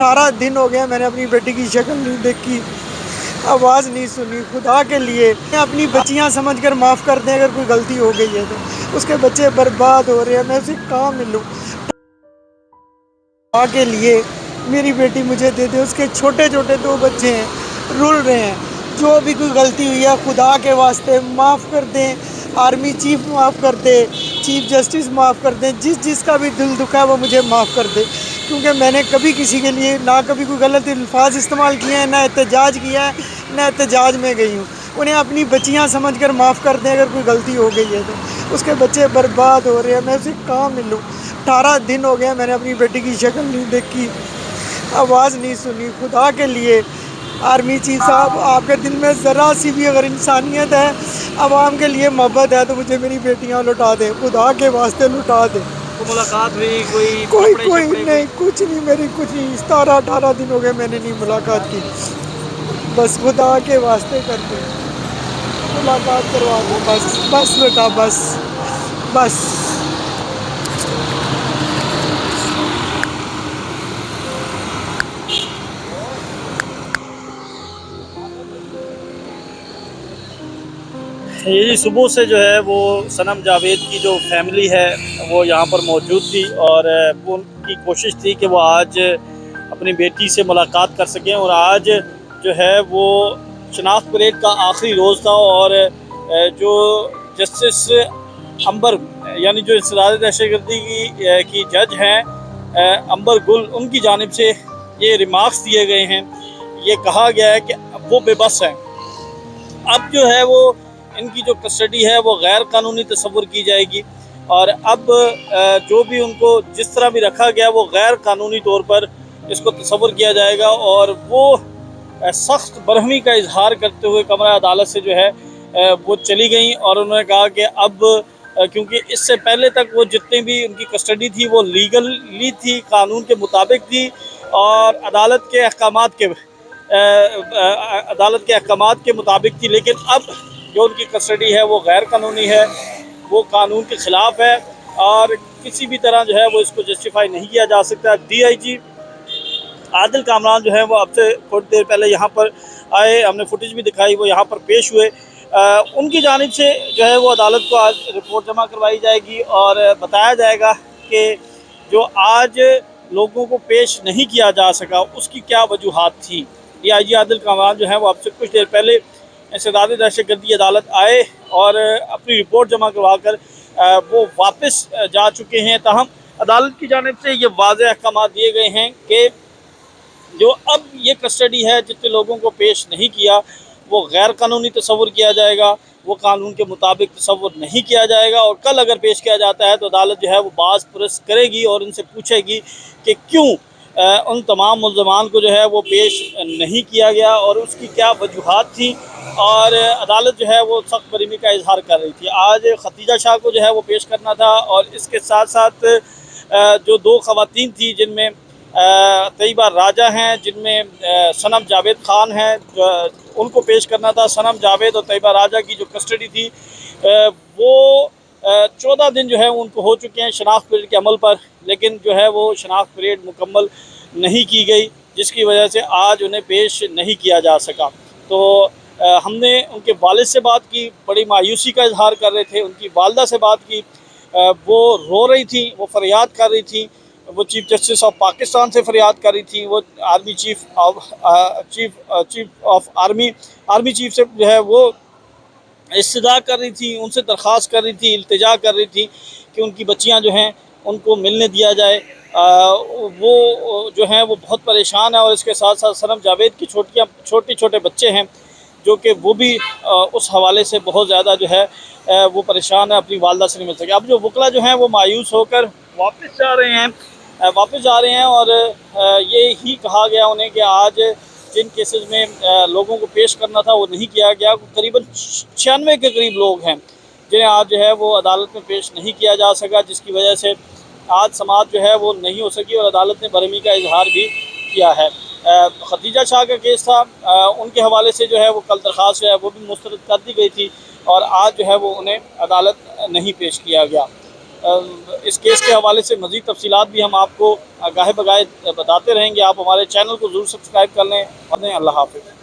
18 दिन हो गया मैंने अपनी बेटी की शक्ल नहीं देखी, आवाज़ नहीं सुनी। खुदा के लिए अपनी बच्चियां समझकर माफ़ कर दें, अगर कोई गलती हो गई है तो। उसके बच्चे बर्बाद हो रहे हैं, मैं उसे कहाँ मिलूँ? खुदा के लिए मेरी बेटी मुझे दे दे। उसके छोटे छोटे 2 बच्चे हैं, रुल रहे हैं। जो भी कोई गलती हुई है खुदा के वास्ते माफ़ कर दें। आर्मी चीफ माफ़ कर दे, चीफ जस्टिस माफ़ कर दें। जिसका भी दिल दुखा है वो मुझे माफ़ कर दे, क्योंकि मैंने कभी किसी के लिए ना कभी कोई गलत अल्फाज इस्तेमाल किए हैं, ना एहतजाज किया है, ना एहतजाज में गई हूँ। उन्हें अपनी बच्चियाँ समझकर माफ़ कर दें, अगर कोई गलती हो गई है तो। उसके बच्चे बर्बाद हो रहे हैं, मैं उसे कहाँ मिलूँ? 18 दिन हो गए मैंने अपनी बेटी की शक्ल नहीं देखी, आवाज़ नहीं सुनी। खुदा के लिए आर्मी चीफ साहब, आपके दिल में ज़रा सी भी अगर इंसानियत है, आवाम के लिए मोहब्बत है, तो मुझे मेरी बेटियां लौटा दें, खुदा के वास्ते लौटा दें। तो मुलाकात हुई, कोई कोई कपड़े कोई शपड़े नहीं, कोई? कुछ नहीं, मेरी कुछ नहीं। 17-18 दिन हो गए मैंने नहीं मुलाकात की। बस खुदा के वास्ते कर दे, मुलाकात करवा दो, बस बस बेटा, बस बस। ये जी सुबह से जो है वो सनम जावेद की जो फैमिली है वो यहाँ पर मौजूद थी, और उनकी कोशिश थी कि वो आज अपनी बेटी से मुलाकात कर सकें। और आज जो है वो शनाख्त परेड का आखिरी रोज़ था, और जो जस्टिस अंबर, यानी जो इंसदाद दहशतगर्दी की जज हैं अंबर गुल, उनकी जानिब से ये रिमार्क्स दिए गए हैं। ये कहा गया है कि वो बेबस हैं। अब जो है वो इनकी जो कस्टडी है वो गैर कानूनी तस्वुर की जाएगी, और अब जो भी उनको जिस तरह भी रखा गया वो गैर कानूनी तौर पर इसको तस्वुर किया जाएगा। और वो सख्त बरहमी का इजहार करते हुए कमरा अदालत से जो है वो चली गई, और उन्होंने कहा कि अब क्योंकि इससे पहले तक वो जितनी भी उनकी कस्टडी थी वो लीगली थी, कानून के मुताबिक थी, और अदालत के अहकामात के मुताबिक थी। लेकिन अब जो उनकी कस्टडी है वो गैर कानूनी है, वो कानून के ख़िलाफ़ है, और किसी भी तरह जो है वो इसको जस्टिफाई नहीं किया जा सकता। DIG आदिल कामरान जो है वो अब से थोड़ी देर पहले यहाँ पर आए, हमने फुटेज भी दिखाई, वो यहाँ पर पेश हुए। उनकी जानिब से जो है वो अदालत को आज रिपोर्ट जमा करवाई जाएगी, और बताया जाएगा कि जो आज लोगों को पेश नहीं किया जा सका उसकी क्या वजूहात थी। DIG आदिल कामरान जो है वो अब से कुछ देर पहले इंसदाद दहशतगर्दी अदालत आए और अपनी रिपोर्ट जमा करवा कर वो वापस जा चुके हैं। ताहम अदालत की जानिब से ये वाज़ेह अहकाम दिए गए हैं कि जो अब ये कस्टडी है, जितने लोगों को पेश नहीं किया वो गैर कानूनी तस्वुर किया जाएगा, वो कानून के मुताबिक तस्वुर नहीं किया जाएगा। और कल अगर पेश किया जाता है तो अदालत जो है वो बाज़ पुरस करेगी और उनसे पूछेगी कि क्यों उन तमाम मुल्ज़मान को जो है वो पेश नहीं किया गया और उसकी क्या वजूहात थी। और अदालत जो है वो सख्त बरहमी का इजहार कर रही थी। आज खतीजा शाह को जो है वो पेश करना था, और इसके साथ साथ जो 2 ख़वातीन थी जिनमें तैयबा राजा हैं, जिनमें सनम जावेद ख़ान हैं, उनको पेश करना था। सनम जावेद और तैयबा राजा की जो कस्टडी थी वो 14 दिन जो है उनको हो चुके हैं शनाख्त परेड के अमल पर, लेकिन जो है वो शनाख्त परेड मुकम्मल नहीं की गई, जिसकी वजह से आज उन्हें पेश नहीं किया जा सका। तो हमने उनके वालिद से बात की, बड़ी मायूसी का इजहार कर रहे थे। उनकी वालदा से बात की, वो रो रही थी, वो फरियाद कर रही थी, वो चीफ जस्टिस ऑफ पाकिस्तान से फरियाद कर रही थी, वो army chief of army chief से जो है वो इस्तदा कर रही थी, उनसे दरख्वास्त कर रही थी, इल्तिजा कर रही थी कि उनकी बच्चियां जो हैं उनको मिलने दिया जाए। वो जो हैं वो बहुत परेशान है, और इसके साथ साथ सनम जावेद की छोटे छोटे बच्चे हैं जो कि वो भी उस हवाले से बहुत ज़्यादा जो है वो परेशान है, अपनी वालदा से नहीं मिल सके। अब जो वकला जो हैं वो मायूस होकर वापस जा रहे हैं, और ये ही कहा गया उन्हें कि आज जिन केसेस में लोगों को पेश करना था वो नहीं किया गया। करीबन 96 के करीब लोग हैं जिन्हें आज जो है वो अदालत में पेश नहीं किया जा सका, जिसकी वजह से आज समाअत जो है वो नहीं हो सकी, और अदालत ने बरहमी का इजहार भी किया है। खतीजा शाह का केस था, उनके हवाले से जो है वो कल दरख्वास्त जो है वो भी मुस्तरद कर दी गई थी, और आज जो है वो उन्हें अदालत नहीं पेश किया गया। इस केस के हवाले से मज़ीद तफसीलात भी हम आपको गाहे बगाहे बताते रहेंगे। आप हमारे चैनल को ज़रूर सब्सक्राइब कर लें। अल्लाह हाफ़िज़।